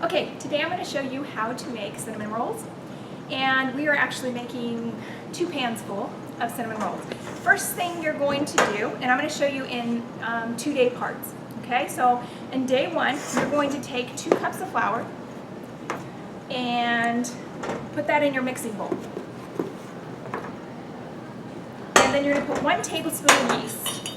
Okay, today I'm going to show you how to make cinnamon rolls, and we are actually making 2 pans full of cinnamon rolls. First thing you're going to do, and I'm going to show you in 2-day parts. Okay, so in day 1, you're going to take 2 cups of flour and put that in your mixing bowl. And then you're going to put 1 tablespoon of yeast.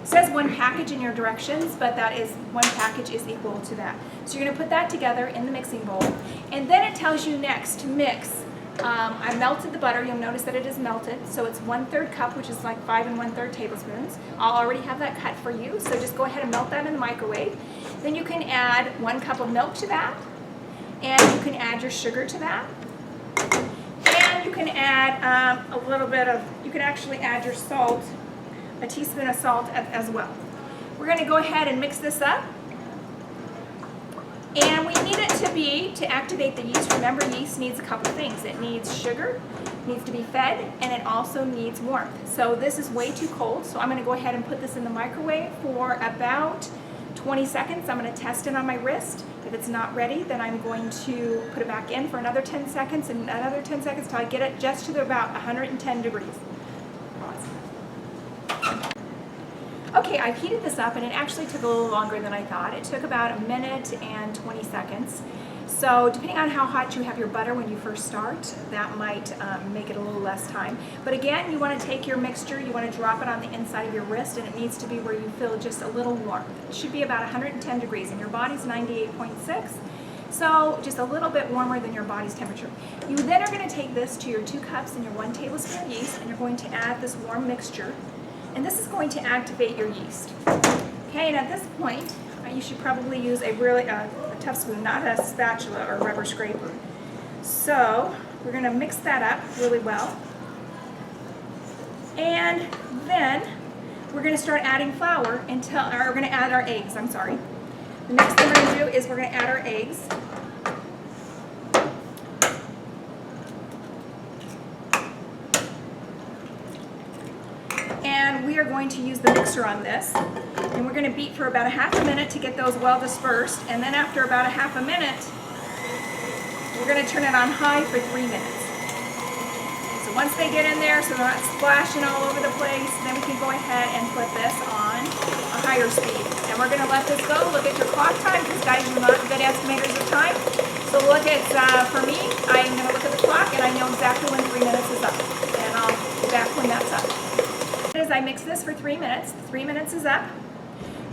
It says 1 package in your directions, but that is 1 package is equal to that. So you're going to put that together in the mixing bowl, and then it tells you next to mix. I melted the butter. You'll notice that it is melted, so it's 1/3 cup, which is like 5 1/3 tablespoons. I'll already have that cut for you, so just go ahead and melt that in the microwave. Then you can add 1 cup of milk to that, and you can add your sugar to that, and you can add a little bit of, you can actually add your salt, a teaspoon of salt as well. We're going to go ahead and mix this up, and we need it to activate the yeast. Remember, yeast needs a couple things. It needs sugar, needs to be fed, and it also needs warmth. So this is way too cold, so I'm going to go ahead and put this in the microwave for about 20 seconds. I'm going to test it on my wrist. If it's not ready, then I'm going to put it back in for another 10 seconds and another 10 seconds until I get it just to about 110 degrees. Okay, I've heated this up, and it actually took a little longer than I thought. It took about 1 minute and 20 seconds. So depending on how hot you have your butter when you first start, that might make it a little less time. But again, you want to take your mixture, you want to drop it on the inside of your wrist, and it needs to be where you feel just a little warmth. It should be about 110 degrees, and your body's 98.6. So just a little bit warmer than your body's temperature. You then are going to take this to your 2 cups and your 1 tablespoon of yeast, and you're going to add this warm mixture. And this is going to activate your yeast. Okay, and at this point, you should probably use a really a tough spoon, not a spatula or rubber scraper. So we're going to mix that up really well. And then we're going to start adding flour until, or we're going to add our eggs, I'm sorry. The next thing we're going to do is we're going to add our eggs. And we are going to use the mixer on this, and we're going to beat for about a half a minute to get those well dispersed, and then after about a half a minute we're going to turn it on high for 3 minutes. So once they get in there so they're not splashing all over the place, then we can go ahead and put this on a higher speed, and we're going to let this go. Look at your clock time, because guys, you're not good estimators of time. So look at, for me, I'm going to look at the clock, and I know exactly when 3 minutes is up, and I'll be back when that's up. As I mix this for 3 minutes, 3 minutes is up.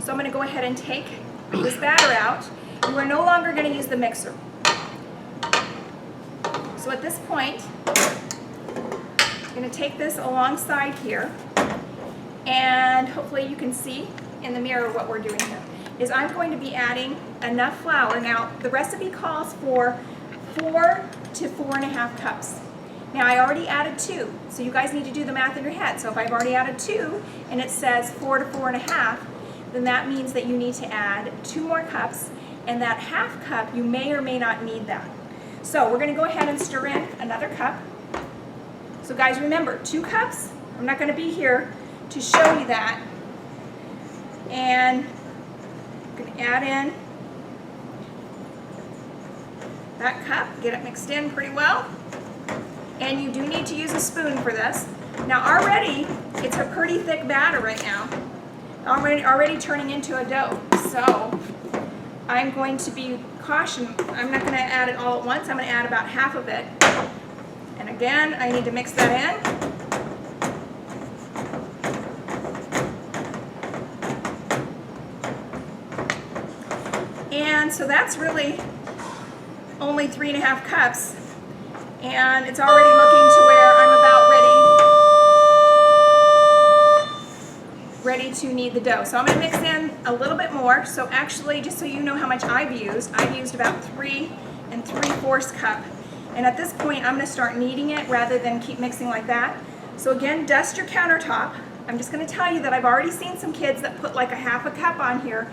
So I'm going to go ahead and take this batter out. And we're no longer going to use the mixer. So at this point, I'm going to take this alongside here, and hopefully you can see in the mirror what we're doing here. Is I'm going to be adding enough flour. Now the recipe calls for 4 to 4.5 cups. Now I already added 2, so you guys need to do the math in your head. So if I've already added 2 and it says 4 to 4.5, then that means that you need to add 2 more cups, and that half cup you may or may not need that. So we're going to go ahead and stir in another cup. So guys, remember, 2 cups. I'm not going to be here to show you that. And I'm going to add in that cup, get it mixed in pretty well. And you do need to use a spoon for this. Now already, it's a pretty thick batter right now. Already turning into a dough. So I'm going to be cautious. I'm not going to add it all at once. I'm going to add about half of it. And again, I need to mix that in. And so that's really only 3.5 cups. And it's already looking to where I'm about ready to knead the dough. So I'm going to mix in a little bit more. So actually, just so you know how much I've used about 3 3/4 cup. And at this point, I'm going to start kneading it rather than keep mixing like that. So again, dust your countertop. I'm just going to tell you that I've already seen some kids that put like a half a cup on here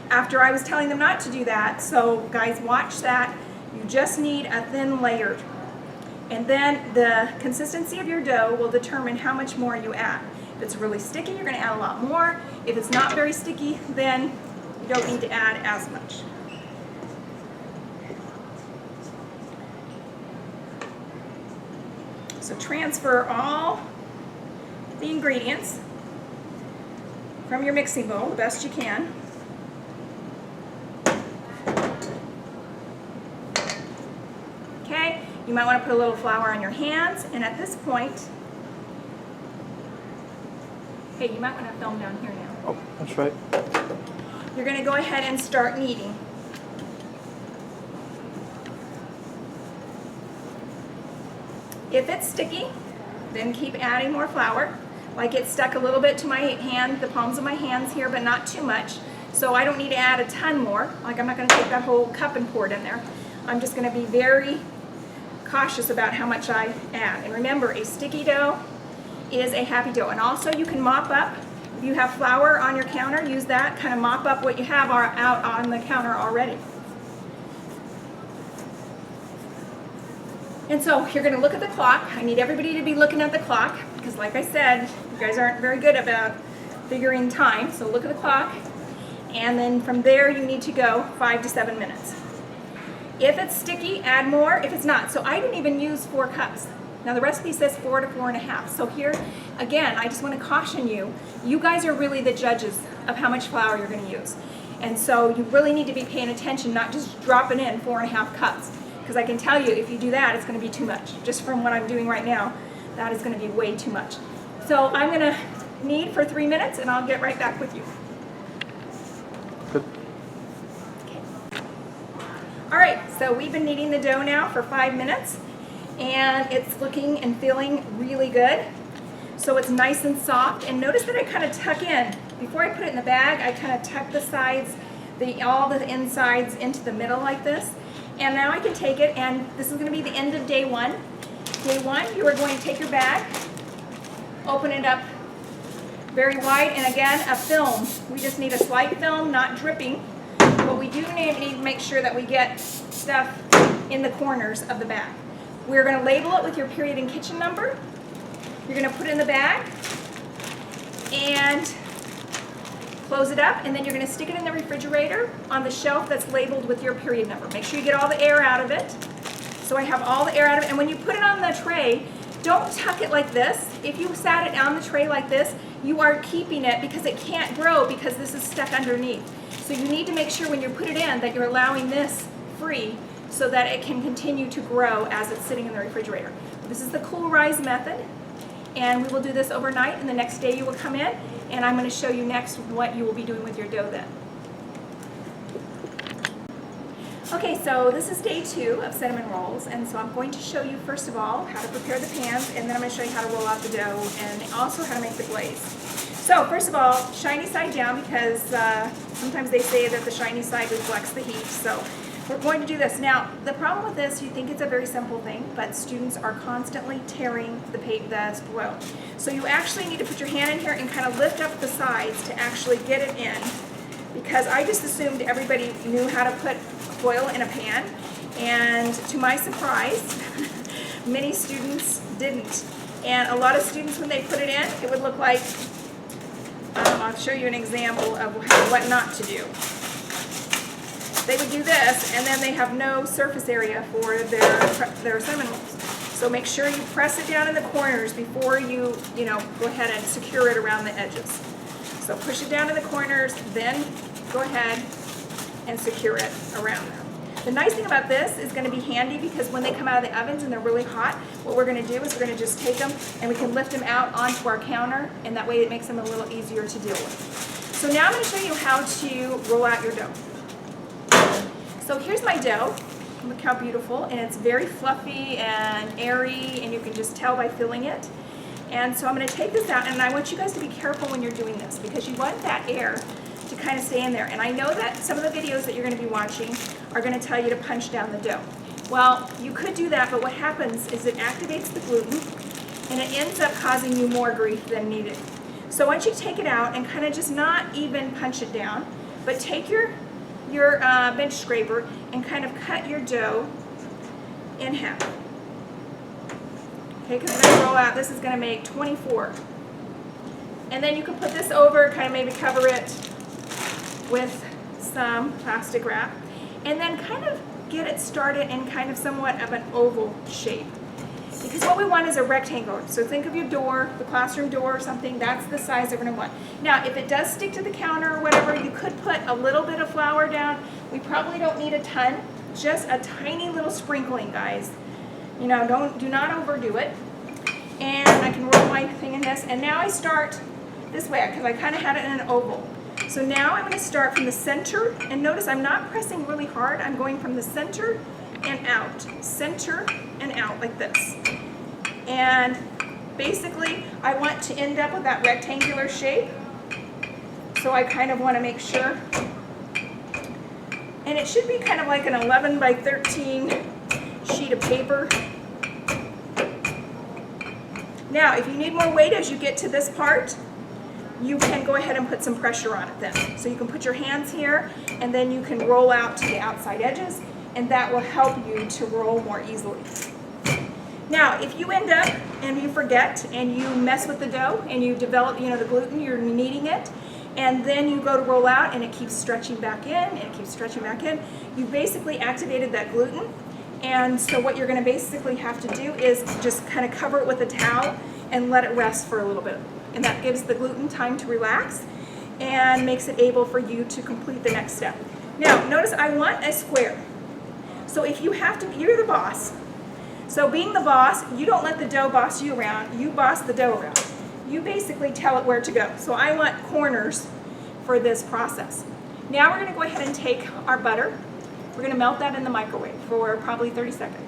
after I was telling them not to do that. So guys, watch that. You just need a thin layer. And then the consistency of your dough will determine how much more you add. If it's really sticky, you're going to add a lot more. If it's not very sticky, then you don't need to add as much. So transfer all the ingredients from your mixing bowl the best you can. Okay, you might want to put a little flour on your hands, and at this point, hey, you might want to film down here now. Oh, that's right. You're going to go ahead and start kneading. If it's sticky, then keep adding more flour. Like it's stuck a little bit to my hand, the palms of my hands here, but not too much. So I don't need to add a ton more. Like I'm not going to take that whole cup and pour it in there. I'm just going to be very cautious about how much I add. And remember, a sticky dough is a happy dough. And also you can mop up. If you have flour on your counter, use that. Kind of mop up what you have out on the counter already. And so you're going to look at the clock. I need everybody to be looking at the clock because like I said, you guys aren't very good about figuring time. So look at the clock. And then from there you need to go 5 to 7 minutes. If it's sticky, add more. If it's not, so I didn't even use 4 cups. Now the recipe says 4 to 4.5. So here, again, I just want to caution you, you guys are really the judges of how much flour you're going to use. And so you really need to be paying attention, not just dropping in 4.5 cups. Because I can tell you, if you do that, it's going to be too much. Just from what I'm doing right now, that is going to be way too much. So I'm going to knead for 3 minutes, and I'll get right back with you. Good. Okay. All right, so we've been kneading the dough now for 5 minutes, and it's looking and feeling really good. So it's nice and soft, and notice that I kind of tuck in. Before I put it in the bag, I kind of tuck the sides, all the insides into the middle like this. And now I can take it, and this is going to be the end of day 1. Day 1, you are going to take your bag, open it up very wide, and again, a film. We just need a slight film, not dripping, but we do need to make sure that we get stuff in the corners of the bag. We're going to label it with your period and kitchen number. You're going to put it in the bag, and close it up, and then you're going to stick it in the refrigerator on the shelf that's labeled with your period number. Make sure you get all the air out of it. So I have all the air out of it, and when you put it on the tray, don't tuck it like this. If you sat it on the tray like this, you are keeping it because it can't grow because this is stuck underneath. So you need to make sure when you put it in that you're allowing this free so that it can continue to grow as it's sitting in the refrigerator. This is the cool rise method, and we will do this overnight, and the next day you will come in, and I'm going to show you next what you will be doing with your dough then. Okay, so this is day 2 of cinnamon rolls, and so I'm going to show you first of all how to prepare the pans, and then I'm going to show you how to roll out the dough and also how to make the glaze. So first of all, shiny side down because sometimes they say that the shiny side reflects the heat, so we're going to do this. Now, the problem with this, you think it's a very simple thing, but students are constantly tearing the foil. So you actually need to put your hand in here and kind of lift up the sides to actually get it in, because I just assumed everybody knew how to put foil in a pan, and to my surprise, many students didn't. And a lot of students, when they put it in, it would look like, I'll show you an example of what not to do. They would do this, and then they have no surface area for their cinnamon rolls. So make sure you press it down in the corners before you go ahead and secure it around the edges. So push it down in the corners, then go ahead and secure it around there. The nice thing about this is going to be handy because when they come out of the ovens and they're really hot, what we're going to do is we're going to just take them and we can lift them out onto our counter, and that way it makes them a little easier to deal with. So now I'm going to show you how to roll out your dough. So here's my dough. Look how beautiful, and it's very fluffy and airy, and you can just tell by feeling it. And so I'm going to take this out, and I want you guys to be careful when you're doing this because you want that air to kind of stay in there. And I know that some of the videos that you're going to be watching are going to tell you to punch down the dough. Well, you could do that, but what happens is it activates the gluten, and it ends up causing you more grief than needed. So once you take it out and kind of just not even punch it down, but take your bench scraper and kind of cut your dough in half. Okay, because I'm going to roll out, this is going to make 24. And then you can put this over, kind of maybe cover it with some plastic wrap, and then kind of get it started in kind of somewhat of an oval shape. Because what we want is a rectangle. So think of your door, the classroom door or something, that's the size that we're gonna want. Now, if it does stick to the counter or whatever, you could put a little bit of flour down. We probably don't need a ton, just a tiny little sprinkling, guys. You know, do not overdo it. And I can roll my thing in this, and now I start this way, because I kind of had it in an oval. So now I'm gonna start from the center, and notice I'm not pressing really hard, I'm going from the center and out, center and out like this. And basically I want to end up with that rectangular shape. So I kind of want to make sure. And it should be kind of like an 11 by 13 sheet of paper. Now, if you need more weight as you get to this part, you can go ahead and put some pressure on it then. So you can put your hands here, and then you can roll out to the outside edges, and that will help you to roll more easily. Now, if you end up and you forget and you mess with the dough and you develop, you know, the gluten, you're kneading it, and then you go to roll out and it keeps stretching back in and it keeps stretching back in, you basically activated that gluten. And so what you're going to basically have to do is just kind of cover it with a towel and let it rest for a little bit. And that gives the gluten time to relax and makes it able for you to complete the next step. Now, notice I want a square. So if you have to, you're the boss. So being the boss, you don't let the dough boss you around, you boss the dough around. You basically tell it where to go. So I want corners for this process. Now we're going to go ahead and take our butter. We're going to melt that in the microwave for probably 30 seconds.